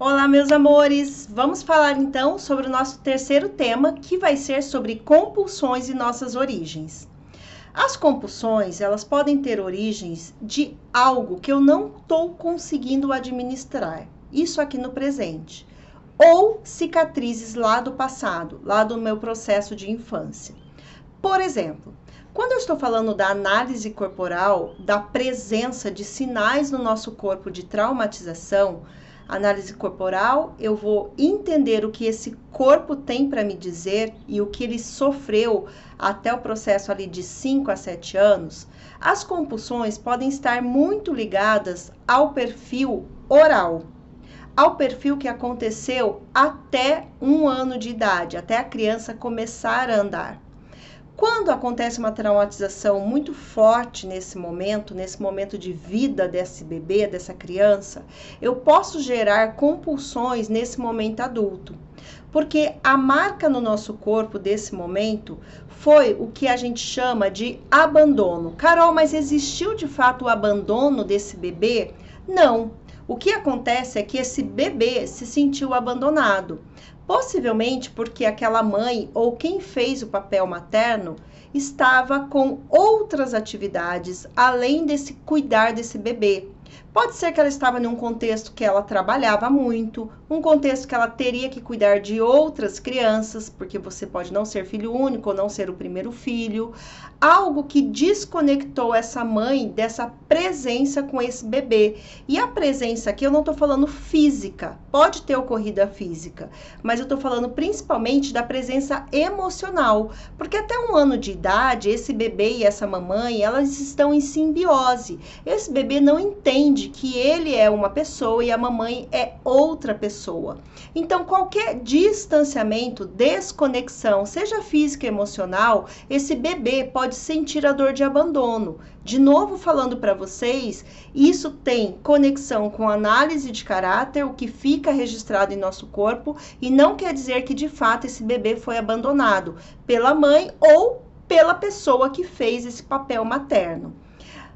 Olá, meus amores! Vamos falar então sobre o nosso terceiro tema, que vai ser sobre compulsões e nossas origens. As compulsões, elas podem ter origens de algo que eu não estou conseguindo administrar, isso aqui no presente, ou cicatrizes lá do passado, lá do meu processo de infância. Por exemplo, quando eu estou falando da análise corporal, da presença de sinais no nosso corpo de traumatização, análise corporal, eu vou entender o que esse corpo tem para me dizer e o que ele sofreu até o processo ali de 5 a 7 anos. As compulsões podem estar muito ligadas ao perfil oral, ao perfil que aconteceu até 1 ano de idade, até a criança começar a andar. Quando acontece uma traumatização muito forte nesse momento de vida desse bebê, dessa criança, eu posso gerar compulsões nesse momento adulto. Porque a marca no nosso corpo desse momento foi o que a gente chama de abandono. Carol, mas existiu de fato o abandono desse bebê? Não. O que acontece é que esse bebê se sentiu abandonado. Possivelmente porque aquela mãe ou quem fez o papel materno estava com outras atividades além desse cuidar desse bebê. Pode ser que ela estava em um contexto que ela trabalhava muito, um contexto que ela teria que cuidar de outras crianças, porque você pode não ser filho único ou não ser o primeiro filho. Algo que desconectou essa mãe dessa presença com esse bebê. E a presença aqui eu não estou falando física, pode ter ocorrido a física, mas eu estou falando principalmente da presença emocional, porque até 1 ano de idade, esse bebê e essa mamãe, elas estão em simbiose. Esse bebê não entende que ele é uma pessoa e a mamãe é outra pessoa. Então, qualquer distanciamento, desconexão, seja física ou emocional, esse bebê pode sentir a dor de abandono. De novo falando para vocês, isso tem conexão com análise de caráter, o que fica registrado em nosso corpo, e não quer dizer que de fato esse bebê foi abandonado pela mãe ou pela pessoa que fez esse papel materno.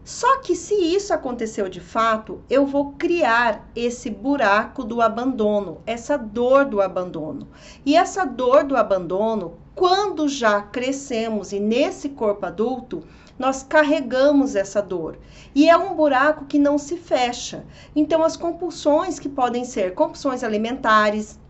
Só que se isso aconteceu de fato, eu vou criar esse buraco do abandono, essa dor do abandono. E essa dor do abandono, quando já crescemos e nesse corpo adulto, nós carregamos essa dor. E é um buraco que não se fecha. Então, as compulsões que podem ser compulsões alimentares,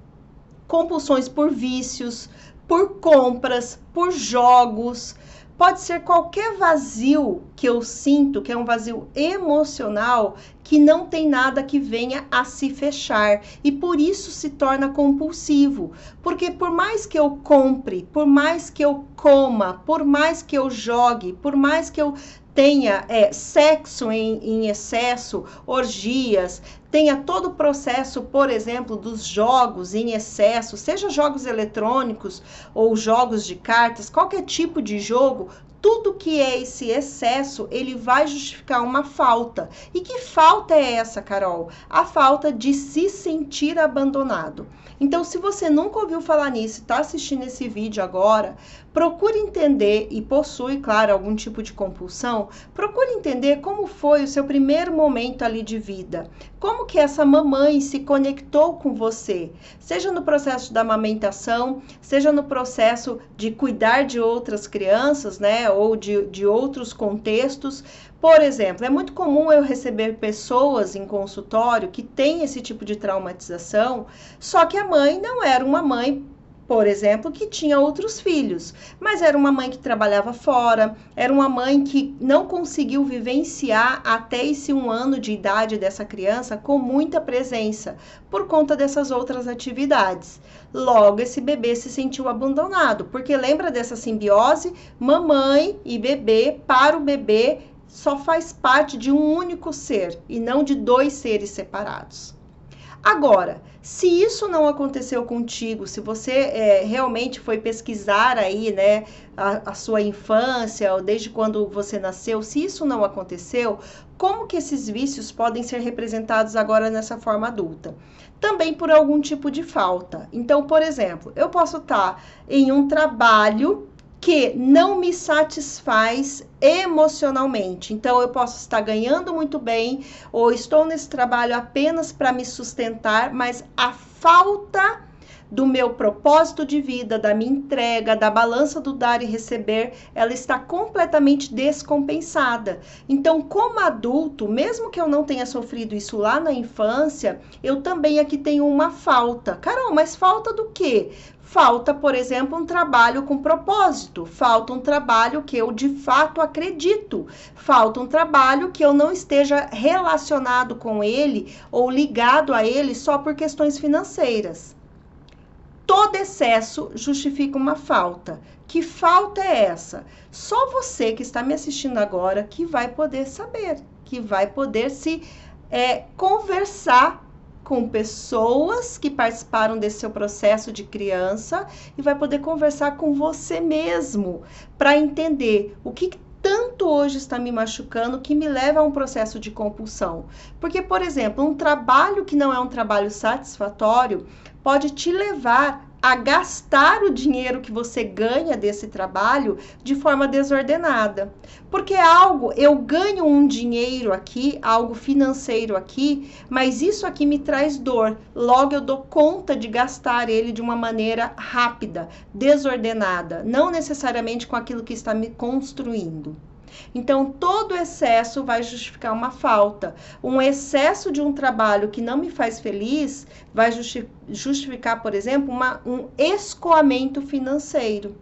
compulsões por vícios, por compras, por jogos, pode ser qualquer vazio que eu sinto, que é um vazio emocional, que não tem nada que venha a se fechar. E por isso se torna compulsivo. Porque por mais que eu compre, por mais que eu coma, por mais que eu jogue, por mais que eu tenha sexo em excesso, orgias, tenha todo o processo, por exemplo, dos jogos em excesso, seja jogos eletrônicos ou jogos de cartas, qualquer tipo de jogo, tudo que é esse excesso, ele vai justificar uma falta. E que falta é essa, Carol? A falta de se sentir abandonado. Então, se você nunca ouviu falar nisso, está assistindo esse vídeo agora, procure entender e possui, claro, algum tipo de compulsão, procure entender como foi o seu primeiro momento ali de vida. Como que essa mamãe se conectou com você, seja no processo da amamentação, seja no processo de cuidar de outras crianças, né, ou de outros contextos. Por exemplo, é muito comum eu receber pessoas em consultório que têm esse tipo de traumatização, só que a mãe não era uma mãe, por exemplo, que tinha outros filhos, mas era uma mãe que trabalhava fora, era uma mãe que não conseguiu vivenciar até esse 1 ano de idade dessa criança com muita presença, por conta dessas outras atividades. Logo, esse bebê se sentiu abandonado, porque lembra dessa simbiose? Mamãe e bebê, para o bebê, só faz parte de um único ser e não de 2 seres separados. Agora, se isso não aconteceu contigo, se você realmente foi pesquisar aí, né, a sua infância, ou desde quando você nasceu, se isso não aconteceu, como que esses vícios podem ser representados agora nessa forma adulta? Também por algum tipo de falta. Então, por exemplo, eu posso estar em um trabalho que não me satisfaz emocionalmente. Então, eu posso estar ganhando muito bem, ou estou nesse trabalho apenas para me sustentar, mas a falta do meu propósito de vida, da minha entrega, da balança do dar e receber, ela está completamente descompensada. Então, como adulto, mesmo que eu não tenha sofrido isso lá na infância, eu também aqui tenho uma falta. Carol, mas falta do quê? Falta, por exemplo, um trabalho com propósito, falta um trabalho que eu de fato acredito, falta um trabalho que eu não esteja relacionado com ele ou ligado a ele só por questões financeiras. Todo excesso justifica uma falta. Que falta é essa? Só você que está me assistindo agora que vai poder saber, que vai poder se conversar com pessoas que participaram desse seu processo de criança e vai poder conversar com você mesmo para entender o que tanto hoje está me machucando que me leva a um processo de compulsão. Porque, por exemplo, um trabalho que não é um trabalho satisfatório pode te levar a gastar o dinheiro que você ganha desse trabalho de forma desordenada. Porque eu ganho um dinheiro aqui, algo financeiro aqui, mas isso aqui me traz dor. Logo eu dou conta de gastar ele de uma maneira rápida, desordenada, não necessariamente com aquilo que está me construindo. Então, todo excesso vai justificar uma falta. Um excesso de um trabalho que não me faz feliz vai justificar, por exemplo, um escoamento financeiro.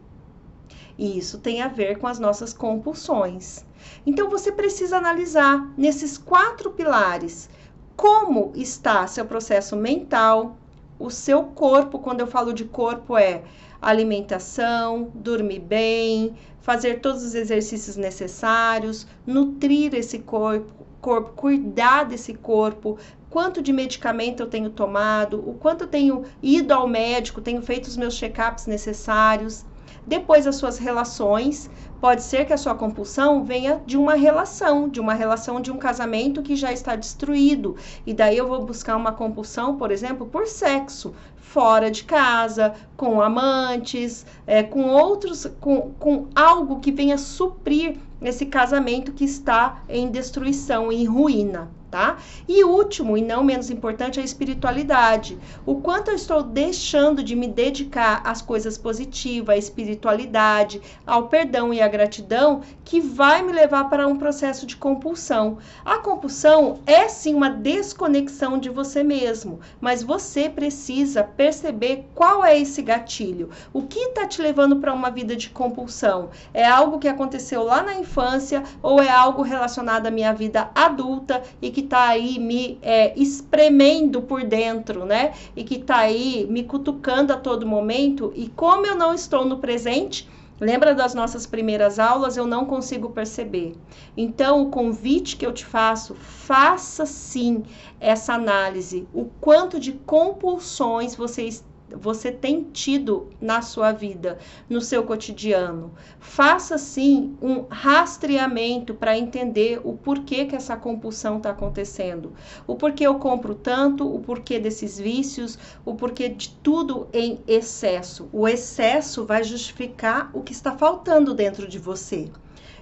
E isso tem a ver com as nossas compulsões. Então, você precisa analisar nesses 4 pilares como está seu processo mental, o seu corpo. Quando eu falo de corpo, é alimentação, dormir bem, fazer todos os exercícios necessários, nutrir esse corpo, cuidar desse corpo, quanto de medicamento eu tenho tomado, o quanto eu tenho ido ao médico, tenho feito os meus check-ups necessários. Depois, as suas relações. Pode ser que a sua compulsão venha de uma relação de um casamento que já está destruído. E daí eu vou buscar uma compulsão, por exemplo, por sexo, fora de casa, com amantes, com outros, com algo que venha suprir esse casamento que está em destruição, em ruína. Tá? E último, e não menos importante, a espiritualidade. O quanto eu estou deixando de me dedicar às coisas positivas, à espiritualidade, ao perdão e à gratidão, que vai me levar para um processo de compulsão. A compulsão é sim uma desconexão de você mesmo, mas você precisa perceber qual é esse gatilho. O que está te levando para uma vida de compulsão? É algo que aconteceu lá na infância ou é algo relacionado à minha vida adulta e que tá aí me espremendo por dentro, né? E que tá aí me cutucando a todo momento. E como eu não estou no presente, lembra das nossas primeiras aulas, eu não consigo perceber. Então, o convite que eu te faço, faça sim essa análise. O quanto de compulsões você tem tido na sua vida, no seu cotidiano. Faça, sim, um rastreamento para entender o porquê que essa compulsão está acontecendo. O porquê eu compro tanto, o porquê desses vícios, o porquê de tudo em excesso. O excesso vai justificar o que está faltando dentro de você.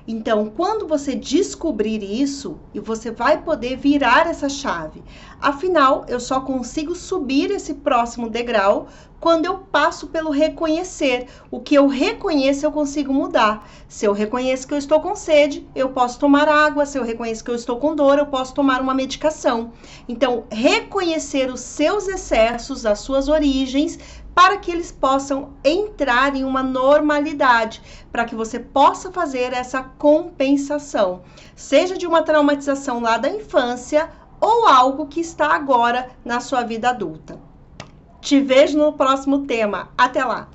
Então, quando você descobrir isso, e você vai poder virar essa chave. Afinal, eu só consigo subir esse próximo degrau quando eu passo pelo reconhecer. O que eu reconheço, eu consigo mudar. Se eu reconheço que eu estou com sede, eu posso tomar água. Se eu reconheço que eu estou com dor, eu posso tomar uma medicação. Então, reconhecer os seus excessos, as suas origens, para que eles possam entrar em uma normalidade, para que você possa fazer essa compensação, seja de uma traumatização lá da infância ou algo que está agora na sua vida adulta. Te vejo no próximo tema. Até lá!